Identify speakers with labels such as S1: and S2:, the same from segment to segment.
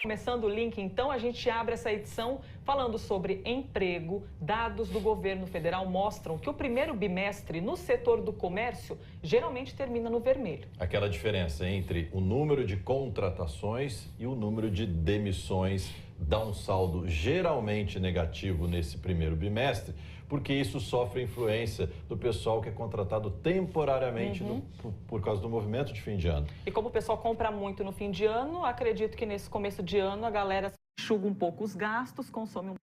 S1: Começando o link, então, a gente abre essa edição falando sobre emprego. Dados do governo federal mostram que o primeiro bimestre no setor do comércio geralmente termina no vermelho.
S2: Aquela diferença entre o número de contratações e o número de demissões dá um saldo geralmente negativo nesse primeiro bimestre, porque isso sofre influência do pessoal que é contratado temporariamente por causa do movimento de fim de ano.
S1: E como o pessoal compra muito no fim de ano, acredito que nesse começo de ano a galera enxuga um pouco os gastos, consome um pouco.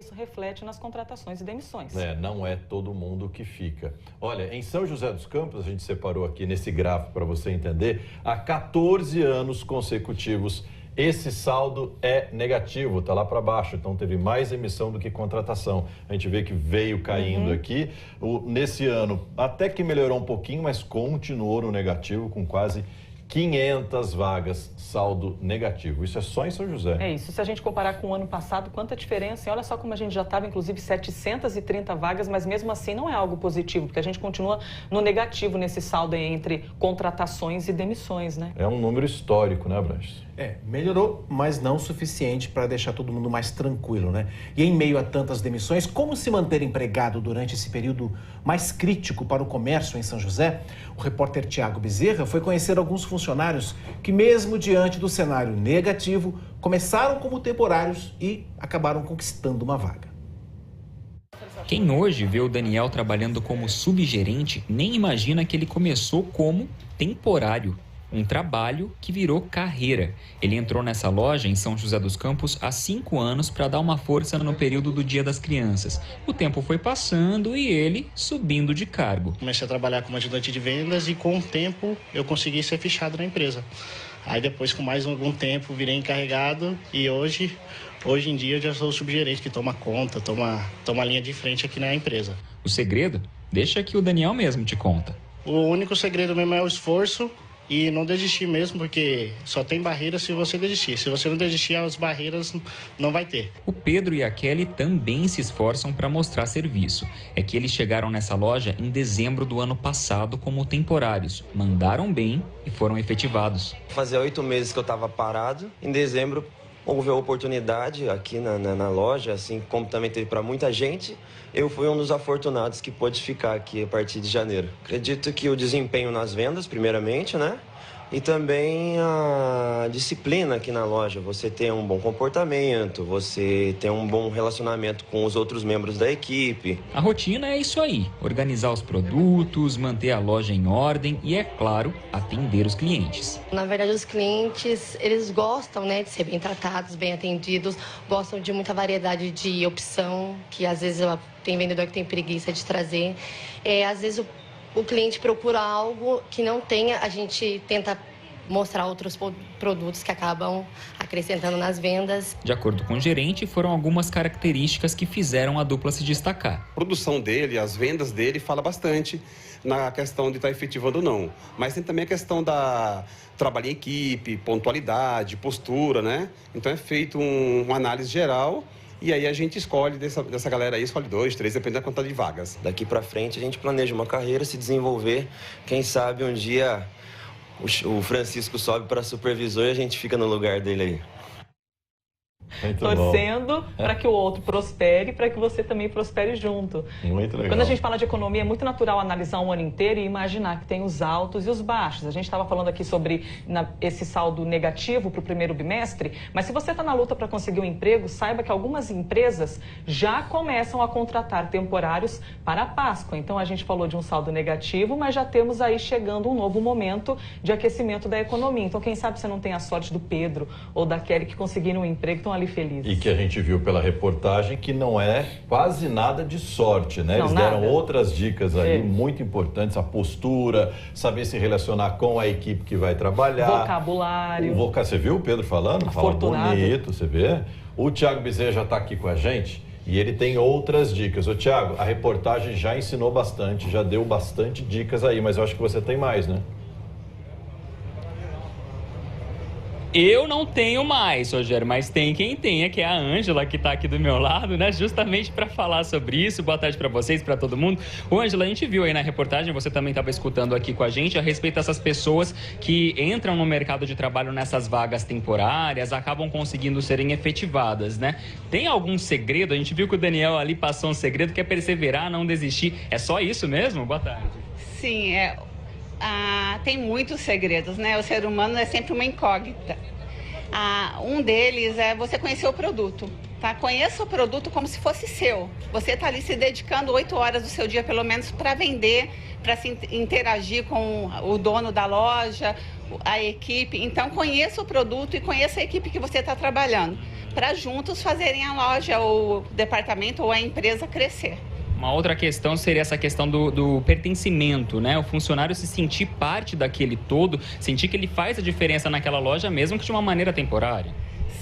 S1: Isso reflete nas contratações e demissões.
S2: Não é todo mundo que fica. Olha, em São José dos Campos, a gente separou aqui nesse gráfico para você entender, há 14 anos consecutivos esse saldo é negativo, está lá para baixo, então teve mais emissão do que contratação. A gente vê que veio caindo aqui. Nesse ano até que melhorou um pouquinho, mas continuou no negativo com quase 500 vagas, saldo negativo. Isso é só em São José.
S1: É isso. Se a gente comparar com o ano passado, quanta diferença. E olha só como a gente já estava, inclusive, 730 vagas, mas mesmo assim não é algo positivo, porque a gente continua no negativo nesse saldo entre contratações e demissões, né?
S2: É um número histórico, né, Branches?
S3: Melhorou, mas não o suficiente para deixar todo mundo mais tranquilo, né? E em meio a tantas demissões, como se manter empregado durante esse período mais crítico para o comércio em São José? O repórter Tiago Bezerra foi conhecer alguns funcionários que, mesmo diante do cenário negativo, começaram como temporários e acabaram conquistando uma vaga.
S4: Quem hoje vê o Daniel trabalhando como subgerente nem imagina que ele começou como temporário. Um trabalho que virou carreira. Ele entrou nessa loja em São José dos Campos há 5 anos para dar uma força no período do Dia das Crianças. O tempo foi passando e ele subindo de cargo.
S5: Comecei a trabalhar como ajudante de vendas e com o tempo eu consegui ser fichado na empresa. Aí depois, com mais algum tempo, virei encarregado e hoje em dia eu já sou o subgerente que toma conta, toma a linha de frente aqui na empresa.
S4: O segredo? Deixa que o Daniel mesmo te conta.
S5: O único segredo mesmo é o esforço e não desistir mesmo, porque só tem barreiras se você desistir. Se você não desistir, as barreiras não vai ter.
S4: O Pedro e a Kelly também se esforçam para mostrar serviço. É que eles chegaram nessa loja em dezembro do ano passado como temporários. Mandaram bem e foram efetivados.
S6: Fazia 8 meses que eu estava parado. Em dezembro houve a oportunidade aqui na loja, assim como também teve para muita gente. Eu fui um dos afortunados que pôde ficar aqui a partir de janeiro. Acredito que o desempenho nas vendas, primeiramente, né? E também a disciplina aqui na loja. Você tem um bom comportamento, você tem um bom relacionamento com os outros membros da equipe.
S4: A rotina é isso aí: organizar os produtos, manter a loja em ordem e, é claro, atender os clientes.
S7: Na verdade, os clientes, eles gostam, né, de ser bem tratados, bem atendidos, gostam de muita variedade de opção, que às vezes tem vendedor que tem preguiça de trazer. Às vezes o cliente procura algo que não tenha, a gente tenta mostrar outros produtos que acabam acrescentando nas vendas.
S4: De acordo com o gerente, foram algumas características que fizeram a dupla se destacar.
S8: A produção dele, as vendas dele, fala bastante na questão de estar efetivando ou não. Mas tem também a questão da trabalho em equipe, pontualidade, postura, né? Então é feito uma análise geral. E aí a gente escolhe dessa galera aí, escolhe 2, 3, dependendo da quantidade de vagas.
S6: Daqui para frente a gente planeja uma carreira, se desenvolver. Quem sabe um dia o Francisco sobe para supervisor e a gente fica no lugar dele aí.
S2: Muito
S1: torcendo para que o outro prospere, para que você também prospere junto.
S2: Muito legal.
S1: Quando a gente fala de economia, é muito natural analisar um ano inteiro e imaginar que tem os altos e os baixos. A gente estava falando aqui sobre esse saldo negativo para o primeiro bimestre, mas se você está na luta para conseguir um emprego, saiba que algumas empresas já começam a contratar temporários para a Páscoa. Então a gente falou de um saldo negativo, mas já temos aí chegando um novo momento de aquecimento da economia. Então quem sabe você não tem a sorte do Pedro ou da Kelly que conseguiram um emprego, estão ali felizes.
S2: E que a gente viu pela reportagem que não é quase nada de sorte, né?
S1: Não,
S2: eles deram
S1: nada.
S2: outras dicas aí muito importantes, a postura, saber se relacionar com a equipe que vai trabalhar.
S1: Vocabulário.
S2: Você viu o Pedro falando? Fala bonito, você vê? O Tiago Bezerra já está aqui com a gente e ele tem outras dicas. Ô Tiago, a reportagem já ensinou bastante, já deu bastante dicas aí, mas eu acho que você tem mais, né?
S4: Eu não tenho mais, Rogério, mas tem quem tenha, que é a Ângela, que está aqui do meu lado, né? Justamente para falar sobre isso. Boa tarde para vocês, para todo mundo. Ô, Ângela, a gente viu aí na reportagem, você também estava escutando aqui com a gente, a respeito dessas pessoas que entram no mercado de trabalho nessas vagas temporárias, acabam conseguindo serem efetivadas, né? Tem algum segredo? A gente viu que o Daniel ali passou um segredo, que é perseverar, não desistir. É só isso mesmo? Boa tarde.
S9: Sim, tem muitos segredos, né? O ser humano é sempre uma incógnita. Um deles é você conhecer o produto, tá? Conheça o produto como se fosse seu. Você está ali se dedicando 8 horas do seu dia, pelo menos, para vender, para se interagir com o dono da loja, a equipe. Então, conheça o produto e conheça a equipe que você está trabalhando, para juntos fazerem a loja, ou o departamento, ou a empresa crescer.
S4: Uma outra questão seria essa questão do pertencimento, né? O funcionário se sentir parte daquele todo, sentir que ele faz a diferença naquela loja, mesmo que de uma maneira temporária.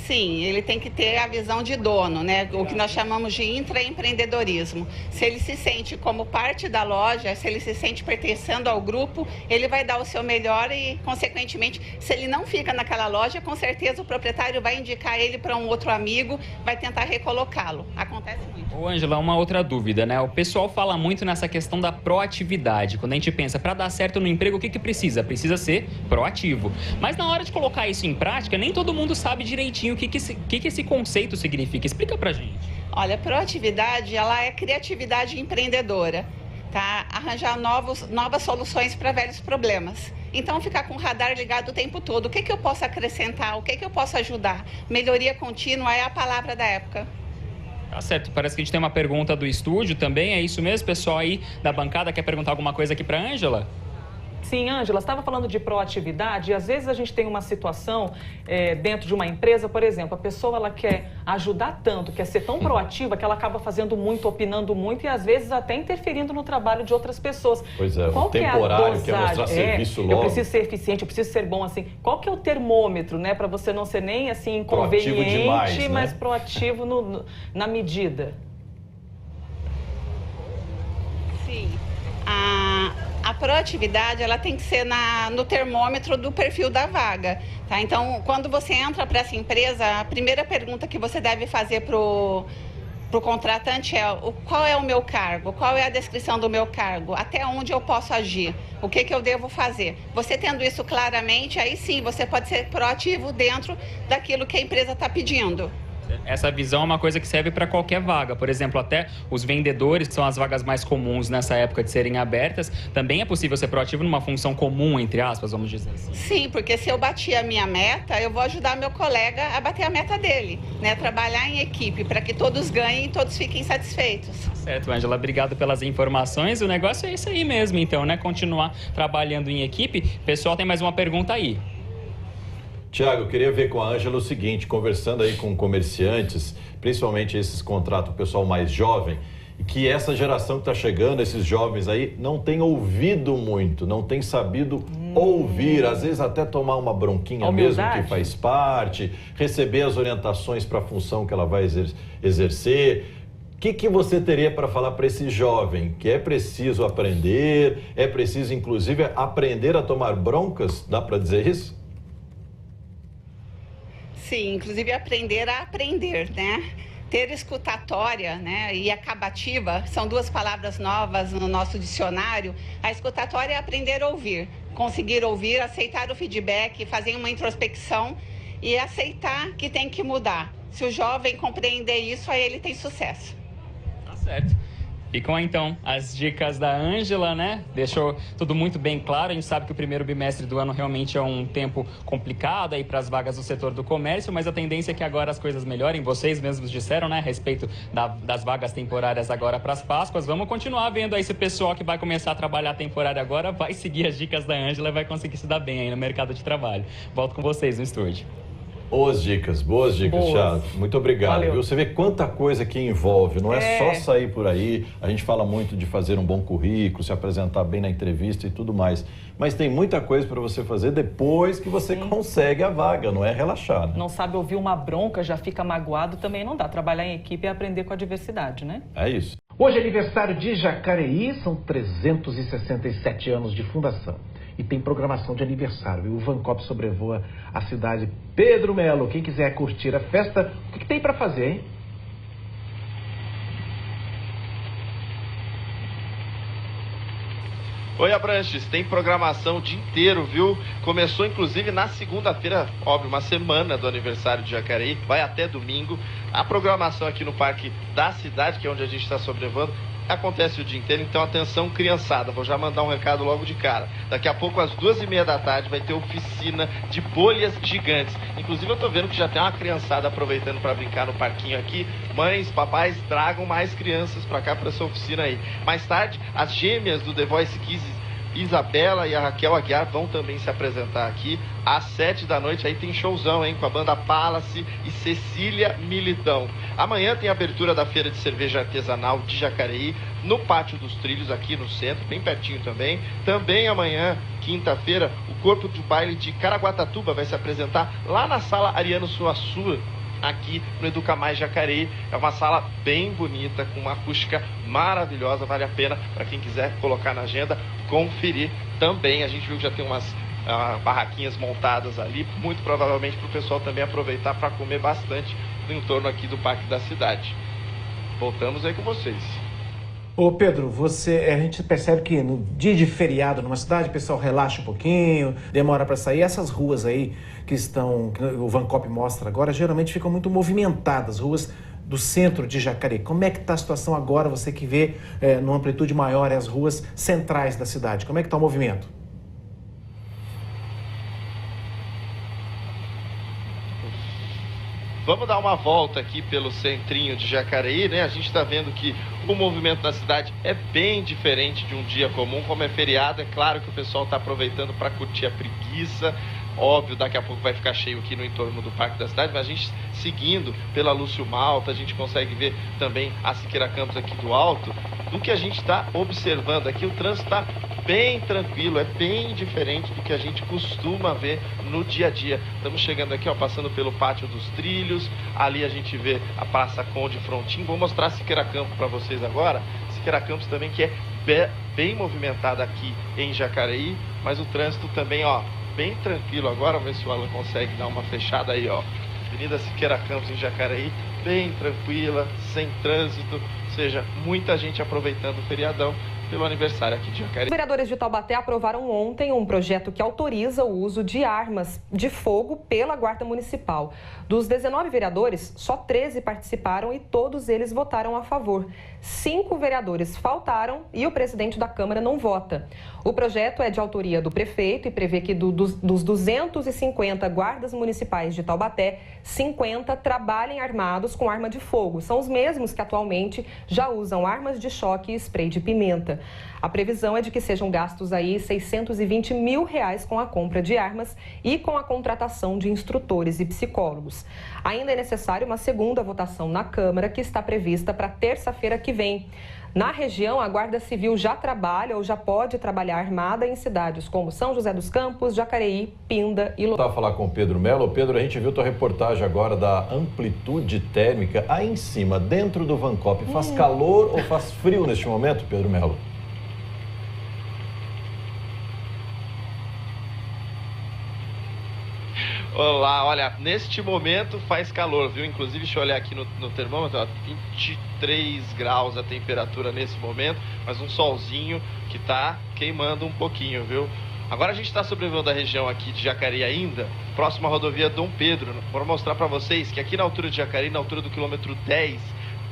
S9: Sim, ele tem que ter a visão de dono, né? O que nós chamamos de intraempreendedorismo. Se ele se sente como parte da loja, se ele se sente pertencendo ao grupo, ele vai dar o seu melhor e, consequentemente, se ele não fica naquela loja, com certeza o proprietário vai indicar ele para um outro amigo, vai tentar recolocá-lo. Acontece muito.
S4: Ô, Ângela, uma outra dúvida, né? O pessoal fala muito nessa questão da proatividade. Quando a gente pensa, para dar certo no emprego, o que precisa? Precisa ser proativo. Mas na hora de colocar isso em prática, nem todo mundo sabe direitinho o que esse conceito significa. Explica pra gente.
S9: Olha, proatividade, ela é criatividade empreendedora, tá? Arranjar novas soluções para velhos problemas. Então, ficar com o radar ligado o tempo todo. O que eu posso acrescentar? O que eu posso ajudar? Melhoria contínua é a palavra da época.
S4: Tá certo. Parece que a gente tem uma pergunta do estúdio também. É isso mesmo? Pessoal aí da bancada quer perguntar alguma coisa aqui pra Ângela?
S1: Sim, Ângela, você estava falando de proatividade e às vezes a gente tem uma situação dentro de uma empresa, por exemplo, a pessoa ela quer ajudar tanto, quer ser tão proativa que ela acaba fazendo muito, opinando muito e às vezes até interferindo no trabalho de outras pessoas.
S2: Pois é,
S1: qual
S2: o temporário
S1: que é a
S2: quer mostrar serviço logo.
S1: Eu preciso ser eficiente, eu preciso ser bom assim. Qual que é o termômetro, né, para você não ser nem assim inconveniente,
S2: demais, né?
S1: mas proativo na medida?
S9: Sim. A proatividade, ela tem que ser no termômetro do perfil da vaga, tá? Então, quando você entra para essa empresa, a primeira pergunta que você deve fazer pro contratante é qual é o meu cargo, qual é a descrição do meu cargo, até onde eu posso agir, o que eu devo fazer. Você tendo isso claramente, aí sim, você pode ser proativo dentro daquilo que a empresa está pedindo.
S4: Essa visão é uma coisa que serve para qualquer vaga. Por exemplo, até os vendedores, que são as vagas mais comuns nessa época de serem abertas, também é possível ser proativo numa função comum, entre aspas, vamos dizer assim.
S9: Sim, porque se eu bati a minha meta, eu vou ajudar meu colega a bater a meta dele, né? Trabalhar em equipe para que todos ganhem e todos fiquem satisfeitos.
S4: Certo, Ângela, obrigado pelas informações. O negócio é isso aí mesmo, então, né? Continuar trabalhando em equipe. Pessoal, tem mais uma pergunta aí.
S2: Tiago, eu queria ver com a Ângela o seguinte, conversando aí com comerciantes, principalmente esses contratos, o pessoal mais jovem, e que essa geração que está chegando, esses jovens aí, não tem ouvido muito, não tem sabido ouvir, às vezes até tomar uma bronquinha mesmo, que faz parte, receber as orientações para a função que ela vai exercer. O que você teria para falar para esse jovem? Que é preciso aprender, é preciso, inclusive, aprender a tomar broncas? Dá para dizer isso?
S9: Sim, inclusive aprender a aprender, né? Ter escutatória, né, e acabativa são duas palavras novas no nosso dicionário. A escutatória é aprender a ouvir, conseguir ouvir, aceitar o feedback, fazer uma introspecção e aceitar que tem que mudar. Se o jovem compreender isso, aí ele tem sucesso.
S4: Tá certo. Ficam então as dicas da Ângela, né? Deixou tudo muito bem claro. A gente sabe que o primeiro bimestre do ano realmente é um tempo complicado aí para as vagas do setor do comércio, mas a tendência é que agora as coisas melhorem. Vocês mesmos disseram, né? A respeito das vagas temporárias agora para as Páscoas. Vamos continuar vendo aí se o pessoal que vai começar a trabalhar temporário agora vai seguir as dicas da Ângela e vai conseguir se dar bem aí no mercado de trabalho. Volto com vocês no estúdio.
S2: Boas dicas, Thiago. Muito obrigado.
S1: Valeu.
S2: Viu? Você vê quanta coisa que envolve, não é só sair por aí. A gente fala muito de fazer um bom currículo, se apresentar bem na entrevista e tudo mais. Mas tem muita coisa para você fazer depois que você consegue a vaga, não é relaxar. Né?
S1: Não sabe ouvir uma bronca, já fica magoado, também não dá. Trabalhar em equipe é aprender com a diversidade, né?
S2: É isso.
S3: Hoje é aniversário de Jacareí, são 367 anos de fundação. e tem programação de aniversário. O Vancop sobrevoa a cidade. Pedro Melo, quem quiser curtir a festa, o que tem para fazer, hein?
S10: Oi, Abranches, tem programação o dia inteiro, viu? Começou inclusive na segunda-feira, óbvio, uma semana do aniversário de Jacareí, vai até domingo. A programação aqui no Parque da Cidade, que é onde a gente está sobrevoando, acontece o dia inteiro, então atenção criançada, vou já mandar um recado logo de cara. Daqui a pouco às 2h30 da tarde vai ter oficina de bolhas gigantes. Inclusive eu tô vendo que já tem uma criançada aproveitando para brincar no parquinho aqui. Mães, papais, tragam mais crianças para cá para essa oficina aí. Mais tarde, as gêmeas do The Voice Kids, Isabela e a Raquel Aguiar, vão também se apresentar aqui às 7 da noite. Aí tem showzão, hein, com a banda Palace e Cecília Militão. Amanhã tem a abertura da Feira de Cerveja Artesanal de Jacareí, no Pátio dos Trilhos, aqui no centro, bem pertinho também. Também amanhã, quinta-feira, o Corpo do Baile de Caraguatatuba vai se apresentar lá na Sala Ariano Suassuna, aqui no Educa Mais Jacareí. É uma sala bem bonita, com uma acústica maravilhosa, vale a pena para quem quiser colocar na agenda, conferir também. A gente viu que já tem umas barraquinhas montadas ali, muito provavelmente para o pessoal também aproveitar para comer bastante no entorno aqui do Parque da Cidade. Voltamos aí com vocês.
S3: Ô Pedro, a gente percebe que no dia de feriado numa cidade, o pessoal relaxa um pouquinho, demora para sair. Essas ruas aí que o Vancop mostra agora, geralmente ficam muito movimentadas, ruas do centro de Jacareí. Como é que está a situação agora, você que vê numa amplitude maior as ruas centrais da cidade? Como é que está o movimento?
S10: Vamos dar uma volta aqui pelo centrinho de Jacareí, né? A gente está vendo que o movimento da cidade é bem diferente de um dia comum. Como é feriado, é claro que o pessoal está aproveitando para curtir a preguiça. Óbvio, daqui a pouco vai ficar cheio aqui no entorno do Parque da Cidade, mas a gente seguindo pela Lúcio Malta, a gente consegue ver também a Siqueira Campos aqui do alto. Do que a gente está observando aqui, o trânsito está bem tranquilo, é bem diferente do que a gente costuma ver no dia a dia. Estamos chegando aqui, ó, passando pelo Pátio dos Trilhos, ali a gente vê a Praça Conde Frontin. Vou mostrar a Siqueira Campos para vocês agora. Siqueira Campos também, que é bem movimentada aqui em Jacareí, mas o trânsito também, ó, bem tranquilo agora. Vamos ver se o Alan consegue dar uma fechada aí, ó. Avenida Siqueira Campos em Jacareí, bem tranquila, sem trânsito, ou seja, muita gente aproveitando o feriadão pelo aniversário aqui de Jacareí.
S1: Os vereadores de Taubaté aprovaram ontem um projeto que autoriza o uso de armas de fogo pela Guarda Municipal. Dos 19 vereadores, só 13 participaram e todos eles votaram a favor. 5 vereadores faltaram e o presidente da Câmara não vota. O projeto é de autoria do prefeito e prevê que dos 250 guardas municipais de Taubaté, 50 trabalhem armados com arma de fogo. São os mesmos que atualmente já usam armas de choque e spray de pimenta. A previsão é de que sejam gastos aí R$620 mil com a compra de armas e com a contratação de instrutores e psicólogos. Ainda é necessário uma segunda votação na Câmara, que está prevista para terça-feira que vem. Na região, a Guarda Civil já trabalha ou já pode trabalhar armada em cidades como São José dos Campos, Jacareí, Pinda e
S2: Vou falar com o Pedro Melo. Pedro, a gente viu tua reportagem agora da amplitude térmica aí em cima, dentro do Vancop. Faz calor ou faz frio neste momento, Pedro Melo?
S10: Olá, olha, neste momento faz calor, viu? Inclusive, deixa eu olhar aqui no termômetro, ó, 23 graus a temperatura nesse momento, mas um solzinho que tá queimando um pouquinho, viu? Agora a gente está sobrevoando a região aqui de Jacareí ainda, próximo à rodovia Dom Pedro. Vou mostrar para vocês que aqui na altura de Jacareí, na altura do quilômetro 10,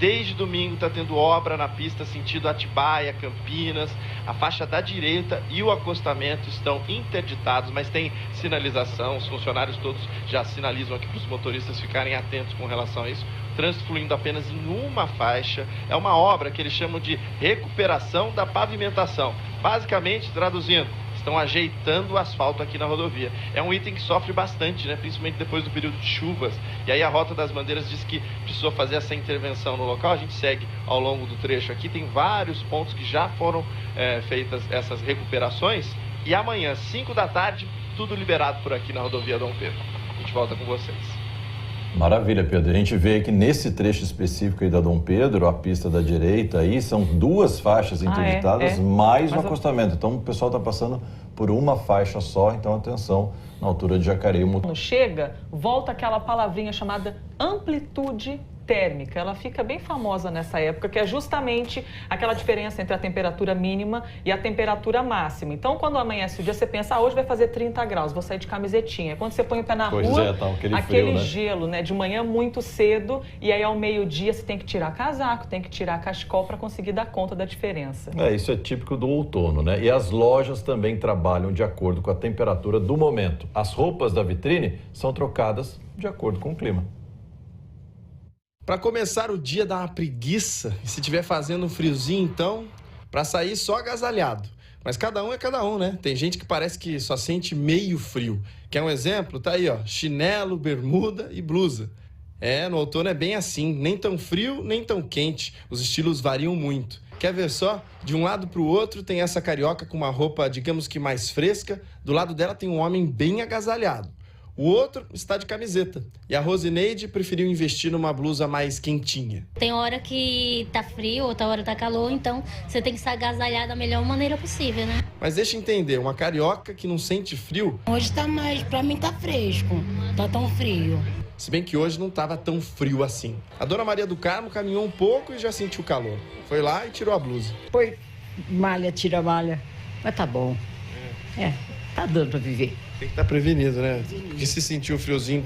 S10: desde domingo está tendo obra na pista sentido Atibaia, Campinas. A faixa da direita e o acostamento estão interditados, mas tem sinalização. Os funcionários todos já sinalizam aqui para os motoristas ficarem atentos com relação a isso. Trânsito fluindo apenas em uma faixa. É uma obra que eles chamam de recuperação da pavimentação. Basicamente, traduzindo, estão ajeitando o asfalto aqui na rodovia. É um item que sofre bastante, né? Principalmente depois do período de chuvas. E aí a Rota das Bandeiras diz que precisou fazer essa intervenção no local. A gente segue ao longo do trecho aqui. Tem vários pontos que já foram feitas essas recuperações. E amanhã, 5 da tarde, tudo liberado por aqui na rodovia Dom Pedro. A gente volta com vocês.
S2: Maravilha, Pedro. A gente vê que nesse trecho específico aí da Dom Pedro, a pista da direita aí, são 2 faixas interditadas, mais o acostamento. Então o pessoal está passando por uma faixa só, então atenção na altura de Jacareí.
S1: Quando chega, volta aquela palavrinha chamada amplitude térmica. Ela fica bem famosa nessa época, que é justamente aquela diferença entre a temperatura mínima e a temperatura máxima. Então, quando amanhece o dia, você pensa, hoje vai fazer 30 graus, vou sair de camisetinha. Quando você põe o pé na rua,
S2: tá, aquele
S1: frio, né?
S2: Gelo,
S1: né? De manhã muito cedo, e aí ao meio-dia você tem que tirar casaco, tem que tirar cachecol para conseguir dar conta da diferença.
S2: Isso é típico do outono, né? E as lojas também trabalham de acordo com a temperatura do momento. As roupas da vitrine são trocadas de acordo com o clima.
S11: Para começar o dia dá uma preguiça, e se estiver fazendo um friozinho, então, para sair só agasalhado. Mas cada um é cada um, né? Tem gente que parece que só sente meio frio. Quer um exemplo? Tá aí, ó, chinelo, bermuda e blusa. No outono é bem assim, nem tão frio, nem tão quente. Os estilos variam muito. Quer ver só? De um lado para o outro tem essa carioca com uma roupa, digamos que mais fresca. Do lado dela tem um homem bem agasalhado. O outro está de camiseta. E a Rosineide preferiu investir numa blusa mais quentinha.
S12: Tem hora que tá frio, outra hora tá calor, então você tem que estar agasalhada da melhor maneira possível, né?
S11: Mas deixa eu entender, uma carioca que não sente frio...
S13: Hoje tá mais, pra mim tá fresco, tá tão frio.
S11: Se bem que hoje não estava tão frio assim. A Dona Maria do Carmo caminhou um pouco e já sentiu calor. Foi lá e tirou a blusa.
S13: Foi malha, tira malha, mas tá bom. Tá dando pra viver.
S11: Tem que estar prevenido, né? Porque se sentir o friozinho,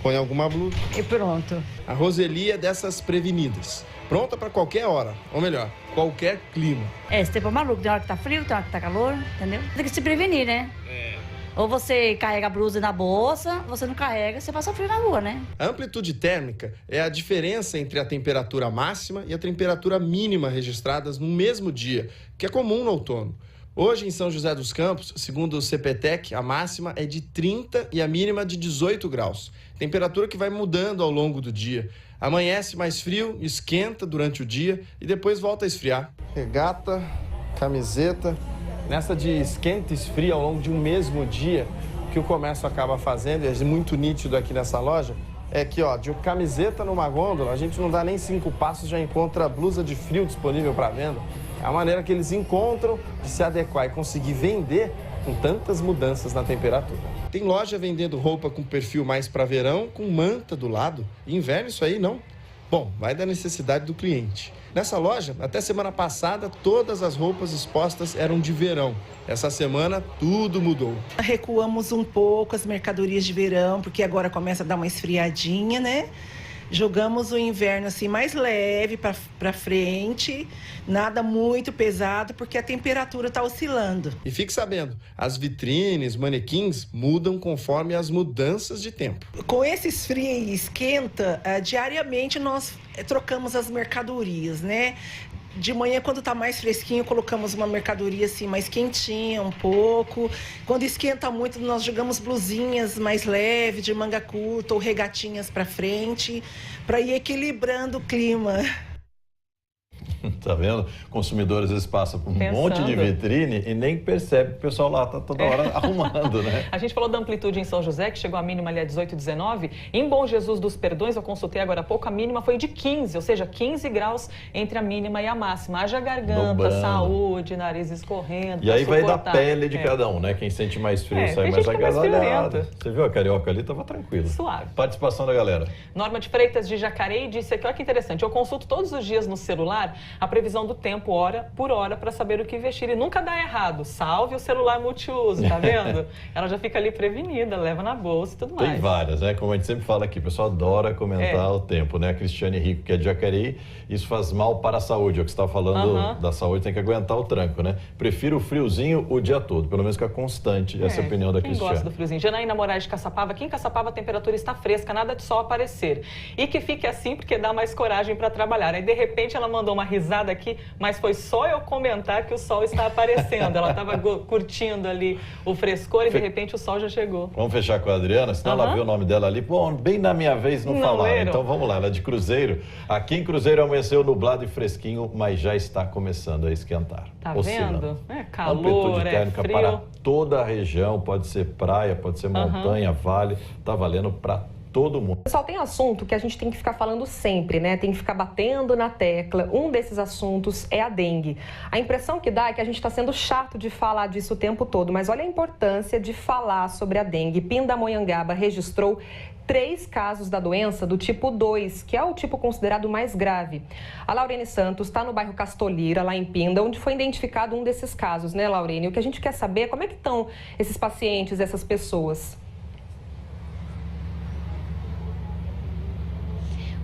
S11: põe alguma blusa.
S13: E pronto.
S11: A Roseli é dessas prevenidas. Pronta para qualquer hora. Ou melhor, qualquer clima.
S13: Esse tempo é maluco. Tem hora que tá frio, tem hora que tá calor, entendeu? Tem que se prevenir, né? Ou você carrega a blusa na bolsa, você não carrega, você passa frio na rua, né?
S11: A amplitude térmica é a diferença entre a temperatura máxima e a temperatura mínima registradas no mesmo dia, que é comum no outono. Hoje, em São José dos Campos, segundo o CPTEC, a máxima é de 30 e a mínima de 18 graus. Temperatura que vai mudando ao longo do dia. Amanhece mais frio, esquenta durante o dia e depois volta a esfriar. Regata, camiseta. Nessa de esquenta e esfria ao longo de um mesmo dia, o que o comércio acaba fazendo, e é muito nítido aqui nessa loja, é que, ó, de camiseta numa gôndola, a gente não dá nem 5 passos, já encontra blusa de frio disponível para venda. É a maneira que eles encontram de se adequar e conseguir vender com tantas mudanças na temperatura. Tem loja vendendo roupa com perfil mais para verão, com manta do lado. E inverno isso aí não. Bom, vai da necessidade do cliente. Nessa loja, até semana passada, todas as roupas expostas eram de verão. Essa semana, tudo mudou.
S14: Recuamos um pouco as mercadorias de verão, porque agora começa a dar uma esfriadinha, né? Jogamos o inverno assim mais leve para frente, nada muito pesado, porque a temperatura está oscilando.
S11: E fique sabendo, as vitrines, manequins mudam conforme as mudanças de tempo.
S14: Com esse esfria e esquenta, diariamente nós trocamos as mercadorias, né? De manhã, quando tá mais fresquinho, colocamos uma mercadoria assim mais quentinha um pouco. Quando esquenta muito, nós jogamos blusinhas mais leves, de manga curta ou regatinhas para frente, para ir equilibrando o clima.
S2: Tá vendo? O consumidor às vezes passa por um monte de vitrine e nem percebe que o pessoal lá tá toda hora arrumando, né?
S1: A gente falou da amplitude em São José, que chegou a mínima ali a 18, 19. Em Bom Jesus dos Perdões, eu consultei agora há pouco, a mínima foi de 15, ou seja, 15 graus entre a mínima e a máxima. Haja garganta,
S2: dobrando.
S1: Saúde, nariz escorrendo.
S2: E aí vai da pele de cada um, né? Quem sente mais frio sai mais agasalhado. Você viu a carioca ali? Tava tranquilo.
S1: Suave.
S2: Participação da galera.
S1: Norma de Freitas de Jacareí disse aqui, olha que interessante, eu consulto todos os dias no celular a previsão do tempo, hora por hora, para saber o que vestir. E nunca dá errado. Salve o celular multiuso, tá vendo? Ela já fica ali prevenida, leva na bolsa e tudo mais.
S2: Tem várias, né? Como a gente sempre fala aqui, o pessoal adora comentar o tempo, né? A Cristiane Rico, que é de Jacareí, isso faz mal para a saúde. É o que você estava falando da saúde, tem que aguentar o tranco, né? Prefiro o friozinho o dia todo, pelo menos que é constante. Essa é a opinião da Cristiane.
S1: Gosta do friozinho. Janaína Moraes de Caçapava, aqui em Caçapava a temperatura está fresca, nada de sol aparecer. E que fique assim porque dá mais coragem para trabalhar. Aí, de repente, ela mandou uma risada aqui, mas foi só eu comentar que o sol está aparecendo. Ela estava curtindo ali o frescor e, de repente, o sol já chegou.
S2: Vamos fechar com a Adriana, senão ela viu o nome dela ali. Bom, bem na minha vez não falaram. Então vamos lá, ela é de Cruzeiro. Aqui em Cruzeiro amanheceu nublado e fresquinho, mas já está começando a esquentar.
S1: Tá vendo? É calor,
S2: amplitude térmica para toda a região, pode ser praia, pode ser montanha, vale, tá valendo para todo mundo.
S15: Pessoal, tem assunto que a gente tem que ficar falando sempre, né? Tem que ficar batendo na tecla. Um desses assuntos é a dengue. A impressão que dá é que a gente está sendo chato de falar disso o tempo todo, mas olha a importância de falar sobre a dengue. Pindamonhangaba registrou 3 casos da doença do tipo 2, que é o tipo considerado mais grave. A Laurene Santos está no bairro Castolira, lá em Pinda, onde foi identificado um desses casos, né, Laurene? O que a gente quer saber é como é que estão esses pacientes, essas pessoas.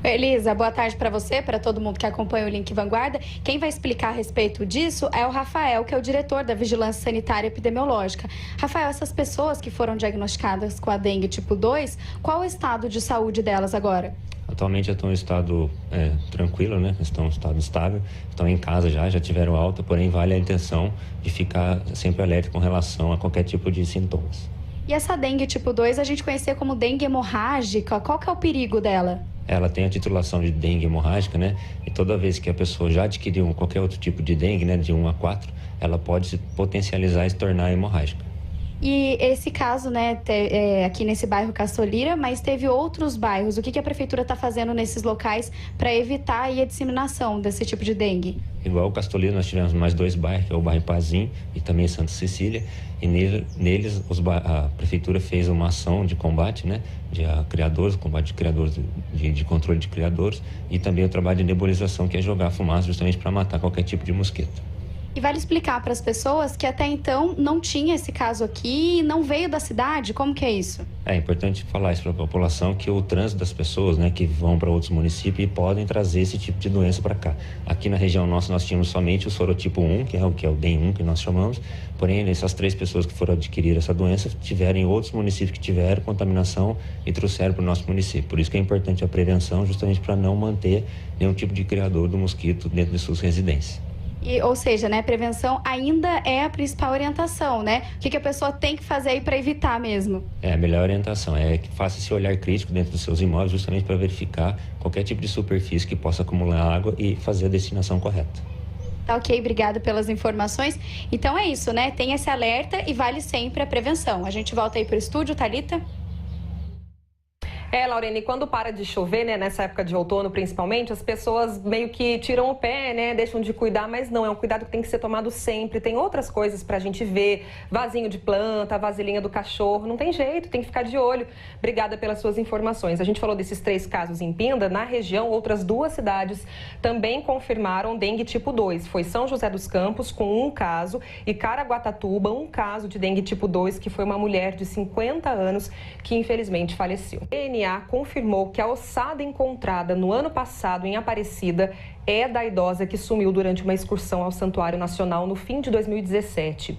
S16: Elisa, boa tarde para você, para todo mundo que acompanha o Link Vanguarda. Quem vai explicar a respeito disso é o Rafael, que é o diretor da Vigilância Sanitária e Epidemiológica. Rafael, essas pessoas que foram diagnosticadas com a dengue tipo 2, qual o estado de saúde delas agora?
S17: Atualmente estão em estado tranquilo, né? Estão em estado estável, estão em casa já tiveram alta, porém vale a intenção de ficar sempre alerta com relação a qualquer tipo de sintomas.
S16: E essa dengue tipo 2 a gente conhecia como dengue hemorrágica, qual que é o perigo dela?
S17: Ela tem a titulação de dengue hemorrágica, né? E toda vez que a pessoa já adquiriu qualquer outro tipo de dengue, né, de 1 a 4, ela pode se potencializar e se tornar hemorrágica.
S16: E esse caso, né, aqui nesse bairro Castolira, mas teve outros bairros. O que a prefeitura está fazendo nesses locais para evitar aí a disseminação desse tipo de dengue?
S17: Igual o Castolira, nós tivemos mais 2 bairros, que é o bairro Pazim e também Santa Cecília. E neles a prefeitura fez uma ação de combate, né, de criadores, combate de criadores, de controle de criadores, e também o trabalho de nebulização, que é jogar fumaça justamente para matar qualquer tipo de mosquito.
S16: E vale explicar para as pessoas que até então não tinha esse caso aqui, não veio da cidade, como que é isso?
S17: É importante falar isso para a população, que o trânsito das pessoas, né, que vão para outros municípios e podem trazer esse tipo de doença para cá. Aqui na região nossa nós tínhamos somente o sorotipo 1, que é o DEM 1 que nós chamamos, porém essas 3 pessoas que foram adquirir essa doença tiveram em outros municípios que tiveram contaminação e trouxeram para o nosso município. Por isso que é importante a prevenção, justamente para não manter nenhum tipo de criador do mosquito dentro de suas residências.
S16: Ou seja, né, prevenção ainda é a principal orientação, né? O que a pessoa tem que fazer aí para evitar mesmo?
S17: A melhor orientação é que faça esse olhar crítico dentro dos seus imóveis, justamente para verificar qualquer tipo de superfície que possa acumular água e fazer a destinação correta.
S16: Tá ok, obrigada pelas informações. Então é isso, né? Tem esse alerta e vale sempre a prevenção. A gente volta aí para o estúdio, Thalita.
S15: Laurene, quando para de chover, né, nessa época de outono principalmente, as pessoas meio que tiram o pé, né, deixam de cuidar, mas não, é um cuidado que tem que ser tomado sempre. Tem outras coisas pra gente ver, vasinho de planta, vasilhinha do cachorro, não tem jeito, tem que ficar de olho. Obrigada pelas suas informações. A gente falou desses 3 casos em Pinda, na região, outras 2 cidades também confirmaram dengue tipo 2. Foi São José dos Campos, com 1 caso, e Caraguatatuba, 1 caso de dengue tipo 2, que foi uma mulher de 50 anos que infelizmente faleceu. Confirmou que a ossada encontrada no ano passado em Aparecida é da idosa que sumiu durante uma excursão ao Santuário Nacional no fim de 2017.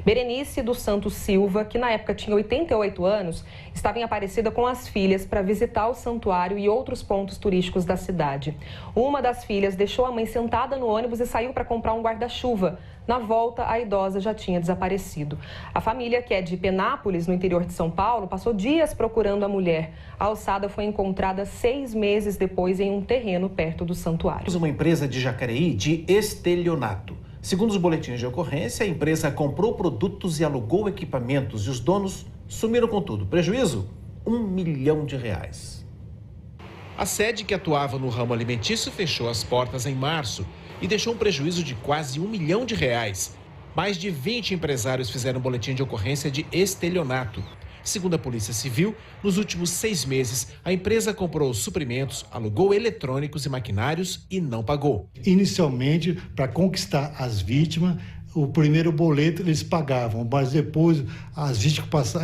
S15: Berenice dos Santos Silva, que na época tinha 88 anos, estava em Aparecida com as filhas para visitar o santuário e outros pontos turísticos da cidade. Uma das filhas deixou a mãe sentada no ônibus e saiu para comprar um guarda-chuva. Na volta, a idosa já tinha desaparecido. A família, que é de Penápolis, no interior de São Paulo, passou dias procurando a mulher. A ossada foi encontrada 6 meses depois em um terreno perto do santuário.
S3: Uma empresa de Jacareí de estelionato. Segundo os boletins de ocorrência, a empresa comprou produtos e alugou equipamentos e os donos sumiram com tudo. Prejuízo? R$1 milhão. A sede, que atuava no ramo alimentício, fechou as portas em março e deixou um prejuízo de quase R$1 milhão. Mais de 20 empresários fizeram boletim de ocorrência de estelionato. Segundo a Polícia Civil, nos últimos 6 meses, a empresa comprou suprimentos, alugou eletrônicos e maquinários e não pagou.
S18: Inicialmente, para conquistar as vítimas, o primeiro boleto eles pagavam, mas depois as vítimas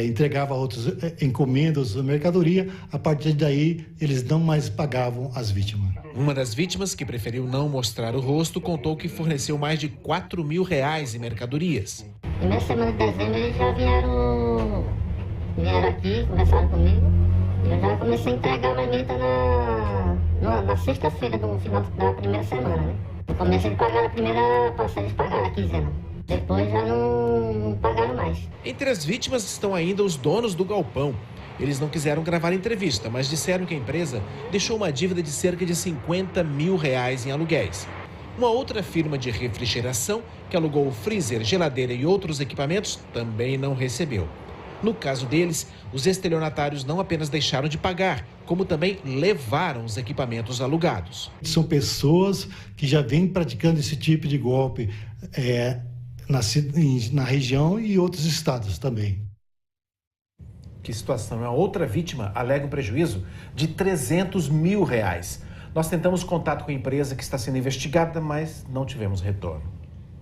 S18: entregavam outras encomendas, mercadoria, a partir daí eles não mais pagavam as vítimas.
S3: Uma das vítimas, que preferiu não mostrar o rosto, contou que forneceu mais de R$4 mil em mercadorias.
S19: Na semana de dezembro eles já vieram aqui, conversaram comigo. Eu já comecei a entregar a marmita na sexta-feira do final da primeira semana, né? No começo eles pagaram a primeira parcela, eles pagaram a quinzena. Depois já não pagaram mais.
S3: Entre as vítimas estão ainda os donos do galpão. Eles não quiseram gravar entrevista, mas disseram que a empresa deixou uma dívida de cerca de R$50 mil em aluguéis. Uma outra firma de refrigeração, que alugou freezer, geladeira e outros equipamentos, também não recebeu. No caso deles, os estelionatários não apenas deixaram de pagar, como também levaram os equipamentos alugados.
S18: São pessoas que já vêm praticando esse tipo de golpe na região e outros estados também.
S3: Que situação. A outra vítima alega um prejuízo de R$300 mil. Nós tentamos contato com a empresa que está sendo investigada, mas não tivemos retorno.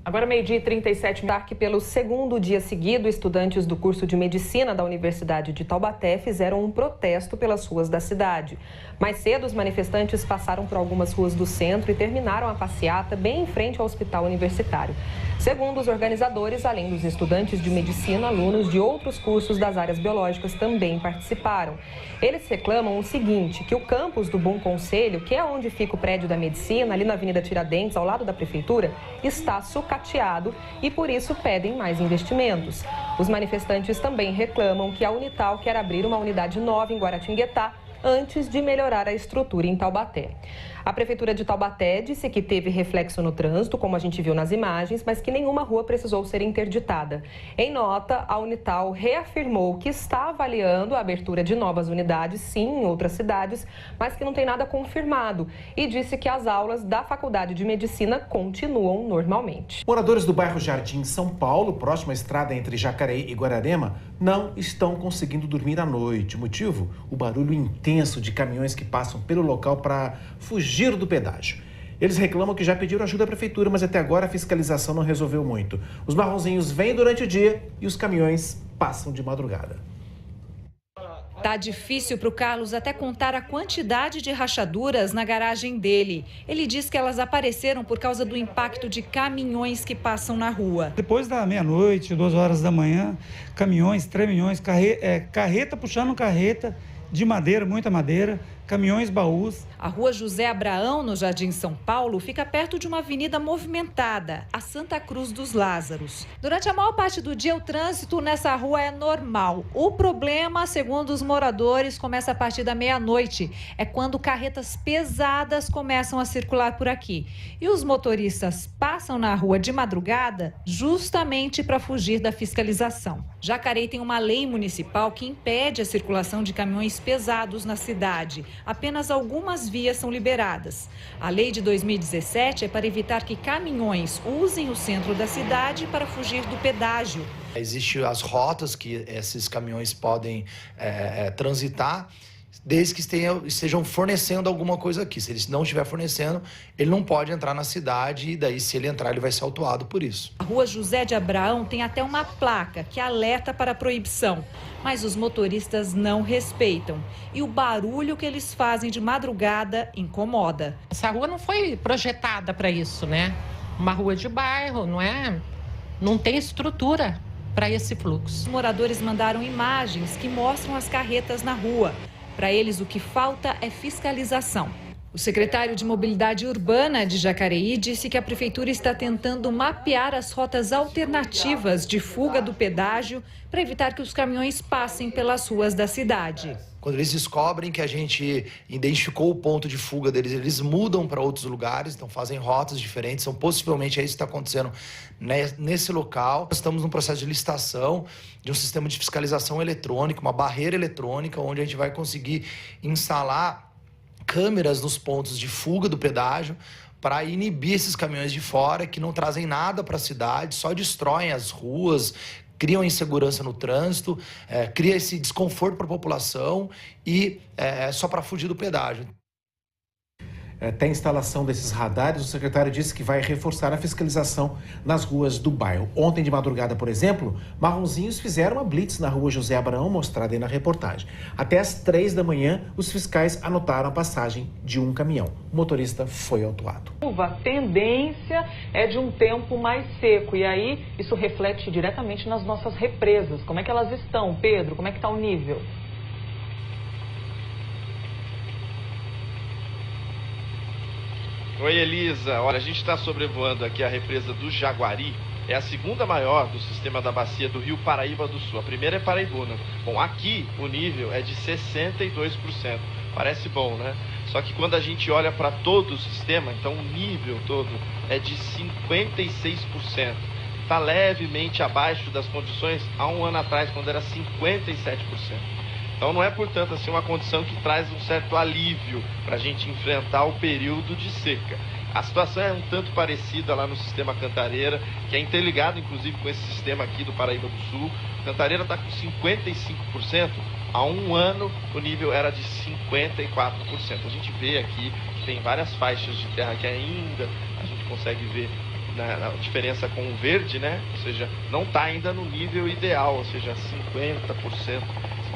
S15: Agora, 12h37, que pelo segundo dia seguido, estudantes do curso de Medicina da Universidade de Taubaté fizeram um protesto pelas ruas da cidade. Mais cedo, os manifestantes passaram por algumas ruas do centro e terminaram a passeata bem em frente ao hospital universitário. Segundo os organizadores, além dos estudantes de medicina, alunos de outros cursos das áreas biológicas também participaram. Eles reclamam o seguinte, que o campus do Bom Conselho, que é onde fica o prédio da medicina, ali na Avenida Tiradentes, ao lado da prefeitura, está sucateado e por isso pedem mais investimentos. Os manifestantes também reclamam que a Unital quer abrir uma unidade nova em Guaratinguetá antes de melhorar a estrutura em Taubaté. A Prefeitura de Taubaté disse que teve reflexo no trânsito, como a gente viu nas imagens, mas que nenhuma rua precisou ser interditada. Em nota, a Unital reafirmou que está avaliando a abertura de novas unidades, sim, em outras cidades, mas que não tem nada confirmado. E disse que as aulas da Faculdade de Medicina continuam normalmente.
S3: Moradores do bairro Jardim, São Paulo, próximo à estrada entre Jacareí e Guararema, não estão conseguindo dormir à noite. O motivo? O barulho intenso de caminhões que passam pelo local para fugir do pedágio. Eles reclamam que já pediram ajuda à prefeitura, mas até agora a fiscalização não resolveu muito. Os marronzinhos vêm durante o dia e os caminhões passam de madrugada.
S20: Tá difícil para o Carlos até contar a quantidade de rachaduras na garagem dele. Ele diz que elas apareceram por causa do impacto de caminhões que passam na rua.
S21: Depois da meia-noite, 2 horas da manhã, caminhões, trem-minhões, carreta puxando carreta de madeira, muita madeira, caminhões, baús.
S20: A rua José Abraão, no Jardim São Paulo, fica perto de uma avenida movimentada, a Santa Cruz dos Lázaros. Durante a maior parte do dia, o trânsito nessa rua é normal. O problema, segundo os moradores, começa a partir da meia-noite. É quando carretas pesadas começam a circular por aqui. E os motoristas passam na rua de madrugada justamente para fugir da fiscalização. Jacareí tem uma lei municipal que impede a circulação de caminhões pesados na cidade. Apenas algumas vias são liberadas. A lei de 2017 é para evitar que caminhões usem o centro da cidade para fugir do pedágio.
S22: Existem as rotas que esses caminhões podem transitar, desde que estejam fornecendo alguma coisa aqui. Se eles não estiver fornecendo, ele não pode entrar na cidade e daí, se ele entrar, ele vai ser autuado por isso.
S20: A rua José de Abraão tem até uma placa que alerta para a proibição, mas os motoristas não respeitam. E o barulho que eles fazem de madrugada incomoda.
S23: Essa rua não foi projetada para isso, né? Uma rua de bairro, não é? Não tem estrutura para esse fluxo.
S20: Os moradores mandaram imagens que mostram as carretas na rua. Para eles, o que falta é fiscalização. O secretário de Mobilidade Urbana de Jacareí disse que a prefeitura está tentando mapear as rotas alternativas de fuga do pedágio para evitar que os caminhões passem pelas ruas da cidade.
S22: Quando eles descobrem que a gente identificou o ponto de fuga deles, eles mudam para outros lugares, então fazem rotas diferentes. Então, possivelmente, é isso que está acontecendo nesse local. Estamos num processo de licitação de um sistema de fiscalização eletrônica, uma barreira eletrônica, onde a gente vai conseguir instalar câmeras nos pontos de fuga do pedágio para inibir esses caminhões de fora que não trazem nada para a cidade, só destroem as ruas, criam insegurança no trânsito, cria esse desconforto para a população e só para fugir do pedágio.
S3: Até a instalação desses radares, o secretário disse que vai reforçar a fiscalização nas ruas do bairro. Ontem de madrugada, por exemplo, marronzinhos fizeram uma blitz na rua José Abraão, mostrada aí na reportagem. Até às 3 da manhã, os fiscais anotaram a passagem de um caminhão. O motorista foi autuado.
S1: A tendência é de um tempo mais seco e aí isso reflete diretamente nas nossas represas. Como é que elas estão, Pedro? Como é que está o nível?
S10: Oi, Elisa. Olha, a gente está sobrevoando aqui a represa do Jaguari. É a segunda maior do sistema da bacia do Rio Paraíba do Sul. A primeira é Paraibuna. Bom, aqui o nível é de 62%. Parece bom, né? Só que quando a gente olha para todo o sistema, então o nível todo é de 56%. está levemente abaixo das condições há um ano atrás, quando era 57%. Então não é, portanto, assim, uma condição que traz um certo alívio para a gente enfrentar o período de seca. A situação é um tanto parecida lá no sistema Cantareira, que é interligado, inclusive, com esse sistema aqui do Paraíba do Sul. Cantareira está com 55%. Há um ano, o nível era de 54%. A gente vê aqui que tem várias faixas de terra que ainda a gente consegue ver a diferença com o verde, né? Ou seja, não está ainda no nível ideal, ou seja, 50%.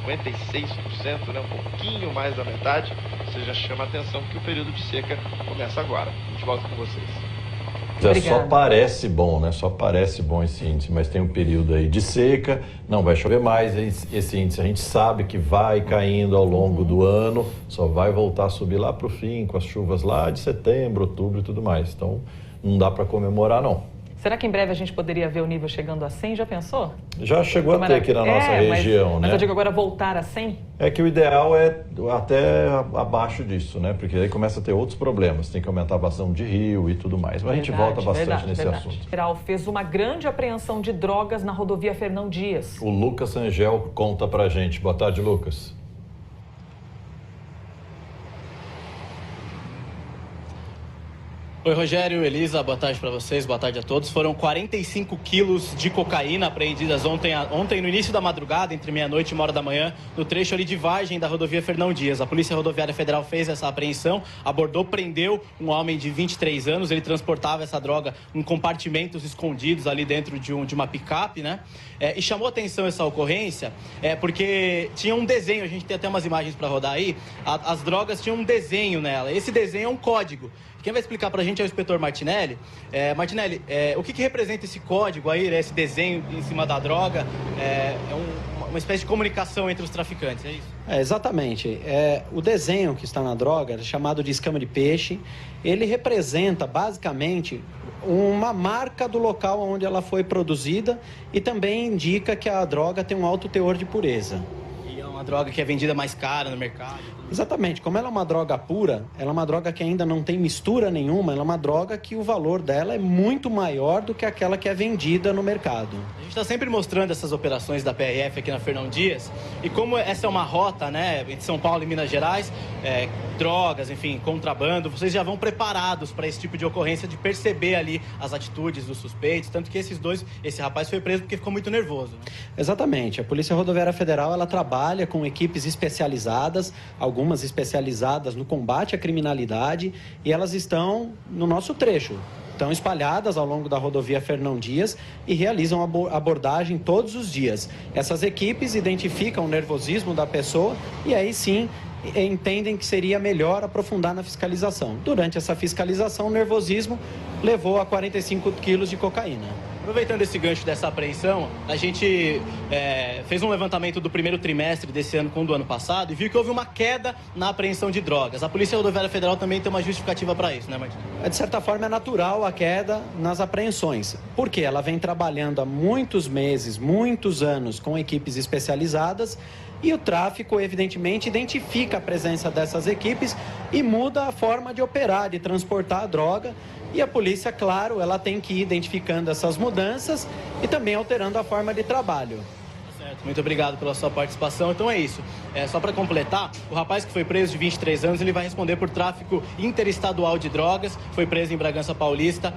S10: 56%, né? Um pouquinho mais da metade, ou seja, chama a atenção que o período de seca começa agora. A gente volta com vocês.
S2: Só parece bom, né? Só parece bom esse índice, mas tem um período aí de seca, não vai chover mais, esse índice a gente sabe que vai caindo ao longo do ano, só vai voltar a subir lá para o fim, com as chuvas lá de setembro, outubro e tudo mais. Então, não dá para comemorar, não.
S1: Será que em breve a gente poderia ver o nível chegando a 100? Já pensou?
S2: Já chegou a ter aqui na nossa região, né?
S1: Mas eu digo agora voltar a 100?
S2: É que o ideal é até abaixo disso, né? Porque aí começa a ter outros problemas. Tem que aumentar a vazão de rio e tudo mais. Mas a gente volta bastante nesse assunto.
S1: O federal fez uma grande apreensão de drogas na rodovia Fernão Dias.
S2: O Lucas Angel conta pra gente. Boa tarde, Lucas.
S5: Oi, Rogério, Elisa, boa tarde para vocês, boa tarde a todos. Foram 45 quilos de cocaína apreendidas ontem no início da madrugada, entre meia-noite e 1h da manhã, no trecho ali de Vargem da rodovia Fernão Dias. A Polícia Rodoviária Federal fez essa apreensão, abordou, prendeu um homem de 23 anos, ele transportava essa droga em compartimentos escondidos ali dentro de uma picape, né? E chamou atenção essa ocorrência porque tinha um desenho, a gente tem até umas imagens para rodar aí, as drogas tinham um desenho nela, esse desenho é um código. Quem vai explicar pra gente é o inspetor Martinelli. Martinelli, o que representa esse código aí, esse desenho em cima da droga? Uma espécie de comunicação entre os traficantes, é isso?
S7: Exatamente. O desenho que está na droga, chamado de escama de peixe, ele representa basicamente uma marca do local onde ela foi produzida e também indica que a droga tem um alto teor de pureza.
S5: E é uma droga que é vendida mais cara no mercado?
S7: Exatamente. Como ela é uma droga pura, ela é uma droga que ainda não tem mistura nenhuma, ela é uma droga que o valor dela é muito maior do que aquela que é vendida no mercado.
S5: A gente está sempre mostrando essas operações da PRF aqui na Fernão Dias e como essa é uma rota, né, entre São Paulo e Minas Gerais, drogas, enfim, contrabando, vocês já vão preparados para esse tipo de ocorrência, de perceber ali as atitudes dos suspeitos, tanto que esse rapaz foi preso porque ficou muito nervoso. Né?
S7: Exatamente. A Polícia Rodoviária Federal, ela trabalha com equipes especializadas, algumas especializadas no combate à criminalidade, e elas estão no nosso trecho. Estão espalhadas ao longo da rodovia Fernão Dias e realizam abordagem todos os dias. Essas equipes identificam o nervosismo da pessoa e aí sim entendem que seria melhor aprofundar na fiscalização. Durante essa fiscalização, o nervosismo levou a 45 quilos de cocaína.
S5: Aproveitando esse gancho dessa apreensão, a gente fez um levantamento do primeiro trimestre desse ano com o do ano passado e viu que houve uma queda na apreensão de drogas. A Polícia Rodoviária Federal também tem uma justificativa para isso, né, Martim?
S7: De certa forma, é natural a queda nas apreensões, porque ela vem trabalhando há muitos meses, muitos anos com equipes especializadas e o tráfico, evidentemente, identifica a presença dessas equipes e muda a forma de operar, de transportar a droga. E a polícia, claro, ela tem que ir identificando essas mudanças e também alterando a forma de trabalho.
S5: Certo, muito obrigado pela sua participação. Então é isso. Só para completar, o rapaz que foi preso de 23 anos, ele vai responder por tráfico interestadual de drogas, foi preso em Bragança Paulista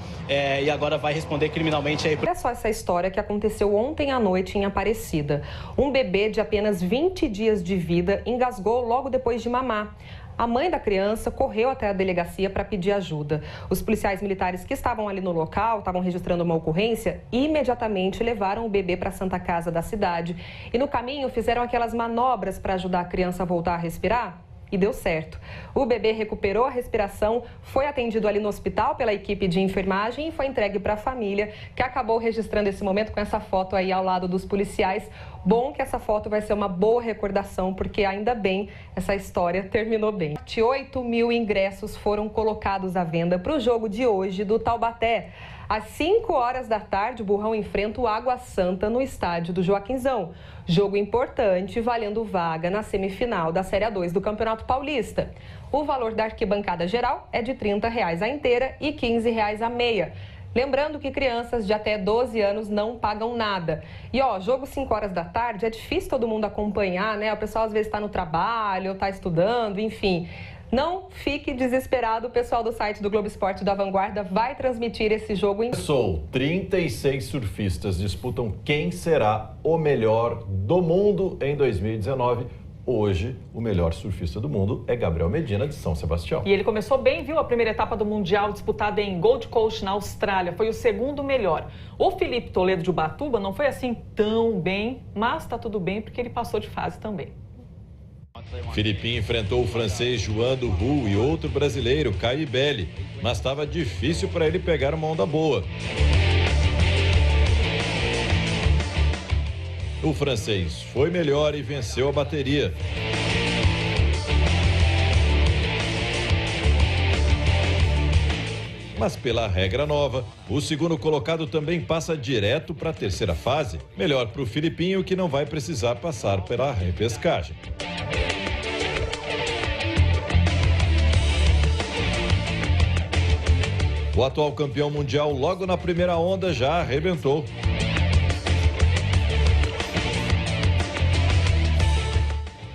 S5: e agora vai responder criminalmente aí.
S15: Olha só essa história que aconteceu ontem à noite em Aparecida. Um bebê de apenas 20 dias de vida engasgou logo depois de mamar. A mãe da criança correu até a delegacia para pedir ajuda. Os policiais militares que estavam ali no local, estavam registrando uma ocorrência, imediatamente levaram o bebê para a Santa Casa da cidade. E no caminho fizeram aquelas manobras para ajudar a criança a voltar a respirar. E deu certo. O bebê recuperou a respiração, foi atendido ali no hospital pela equipe de enfermagem e foi entregue para a família, que acabou registrando esse momento com essa foto aí ao lado dos policiais. Bom que essa foto vai ser uma boa recordação, porque ainda bem essa história terminou bem. 8 mil ingressos foram colocados à venda para o jogo de hoje do Taubaté. Às 5 horas da tarde, o Burrão enfrenta o Água Santa no estádio do Joaquinzão. Jogo importante, valendo vaga na semifinal da Série A2 do Campeonato Paulista. O valor da arquibancada geral é de R$ 30 a inteira e R$ 15 a meia. Lembrando que crianças de até 12 anos não pagam nada. E jogo 5 horas da tarde, é difícil todo mundo acompanhar, né? O pessoal às vezes está no trabalho, ou está estudando, enfim. Não fique desesperado, o pessoal do site do Globo Esporte da Vanguarda vai transmitir esse jogo em...
S2: 36 surfistas disputam quem será o melhor do mundo em 2019. Hoje, o melhor surfista do mundo é Gabriel Medina, de São Sebastião.
S1: E ele começou bem, viu? A primeira etapa do Mundial disputada em Gold Coast, na Austrália. Foi o segundo melhor. O Felipe Toledo de Ubatuba não foi assim tão bem, mas tá tudo bem porque ele passou de fase também.
S2: Filipinho enfrentou o francês Joan Duroux e outro brasileiro, Caio Belli, mas estava difícil para ele pegar uma onda boa. O francês foi melhor e venceu a bateria. Mas pela regra nova, o segundo colocado também passa direto para a terceira fase. Melhor para o Filipinho, que não vai precisar passar pela repescagem. O atual campeão mundial, logo na primeira onda, já arrebentou.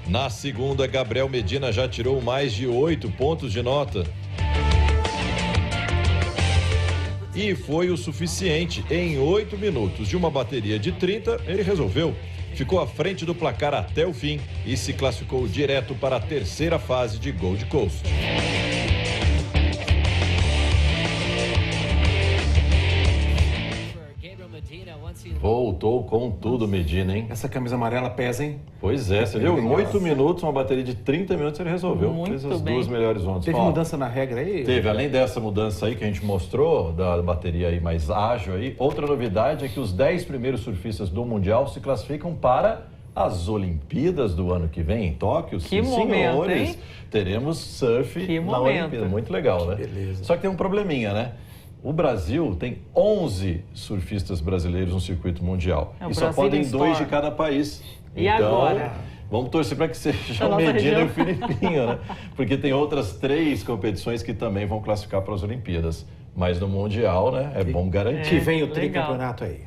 S2: Na segunda, Gabriel Medina já tirou mais de 8 pontos de nota. E foi o suficiente. Em 8 minutos de uma bateria de 30, ele resolveu. Ficou à frente do placar até o fim e se classificou direto para a terceira fase de Gold Coast. Voltou com tudo, Medina, hein?
S3: Essa camisa amarela pesa, hein?
S2: Pois é, você viu? Em 8 minutos, uma bateria de 30 minutos, ele resolveu. Fez as duas melhores ondas.
S3: Teve mudança na regra aí?
S2: Teve, além dessa mudança aí que a gente mostrou, da bateria aí mais ágil aí, outra novidade é que os 10 primeiros surfistas do Mundial se classificam para as Olimpíadas do ano que vem, em Tóquio.
S1: Que momento,
S2: senhores,
S1: hein?
S2: Teremos surf na Olimpíada. Muito legal, né?
S3: Beleza.
S2: Só que tem um probleminha, né? O Brasil tem 11 surfistas brasileiros no circuito mundial. E só podem 2 de cada país.
S1: E
S2: então,
S1: agora?
S2: Vamos torcer para que seja o Medina e o Filipinho, né? Porque tem outras 3 competições que também vão classificar para as Olimpíadas. Mas no Mundial, né? É bom garantir.
S3: Que vem o tricampeonato aí.